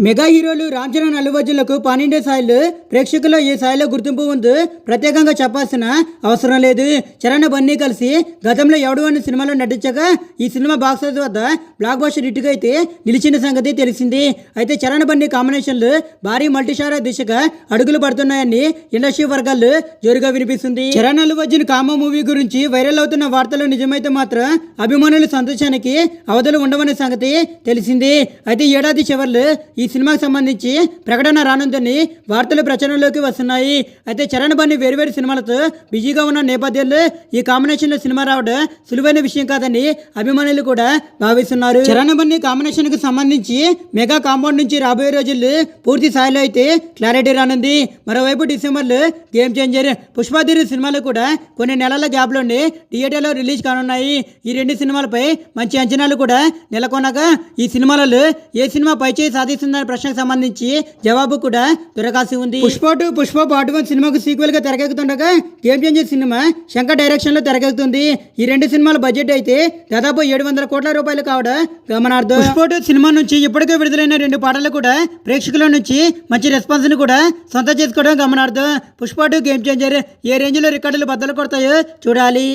Mega హీరోలు Ram Charan, Allu అర్జున్లకు pan India స్థాయిలో ప్రేక్షకుల్లో ఏ స్థాయిలో గుర్తింపు ఉందో ప్రత్యేకంగా చెప్పాల్సిన అవసరం లేదు. చరణ్, బన్నీ కలిసి గతంలో ఎవడు అనే సినిమాలో నటించగా ఈ సినిమా బాక్స్ ఆఫీస్ వద్ద బ్లాక్ బస్టర్ హిట్గా అయితే నిలిచిన సంగతి తెలిసింది. అయితే చరణ్, బన్నీ కాంబినేషన్లు భారీ మల్టీస్టార్ దిశగా అడుగులు పడుతున్నాయని ఇండస్ట్రీ వర్గాల్లో జోరుగా వినిపిస్తుంది. చరణ్, అల్లు అర్జున్ కాంబో మూవీ గురించి వైరల్ అవుతున్న వార్తలు నిజమైతే మాత్రం అభిమానుల సంతోషానికి అవధులు ఉండవనే సంగతి తెలిసింది. అయితే ఏడాది చివర్లో ఈ సినిమాకి సంబంధించి ప్రకటన రానుందని వార్తలు ప్రచారంలోకి వస్తున్నాయి. అయితే చరణ్, బన్నీ వేరువేరు సినిమాలతో బిజీగా ఉన్న నేపథ్యంలో ఈ కాంబినేషన్లో సినిమా రావడం సులువైన విషయం కాదని అభిమానులు కూడా భావిస్తున్నారు. చరణ్, బన్నీ కాంబినేషన్ కు సంబంధించి మెగా కాంపౌండ్ నుంచి రాబోయే రోజుల్లో పూర్తి స్థాయిలో అయితే క్లారిటీ రానుంది. మరోవైపు డిసెంబర్లో గేమ్ చేంజర్, పుష్పాదిరి సినిమాలు కూడా కొన్ని నెలల గ్యాప్లోనే థియేటర్లో రిలీజ్ కానున్నాయి. ఈ రెండు సినిమాలపై మంచి అంచనాలు కూడా నెలకొనగా ఈ సినిమాలలో ఏ సినిమా పైచేయి సాధిస్తుందనే ప్రశ్నకు సంబంధించి జవాబు కూడా దొరకాల్సి ఉంది. పుష్ప పార్ట్ 1 సినిమాకు సీక్వెల్ గా తెరకెక్కుతుండగా game changer cinema Shankar direction లో తెరకెక్కుతుంది. ఈ రెండు సినిమాల బడ్జెట్ అయితే దాదాపు 700 కోట్ల రూపాయలు కావడం గమనార్థం. పుష్ప 2 సినిమా నుంచి ఇప్పటికే విడుదలైన 2 పాటలు కూడా ప్రేక్షకుల నుంచి మంచి రెస్పాన్స్ ని కూడా సొంతం చేసుకోవడం గమనార్థం. పుష్ప 2 గేమ్ చేంజర్ ఏ రేంజ్ లో రికార్డులు బద్దలు కొడతాయో చూడాలి.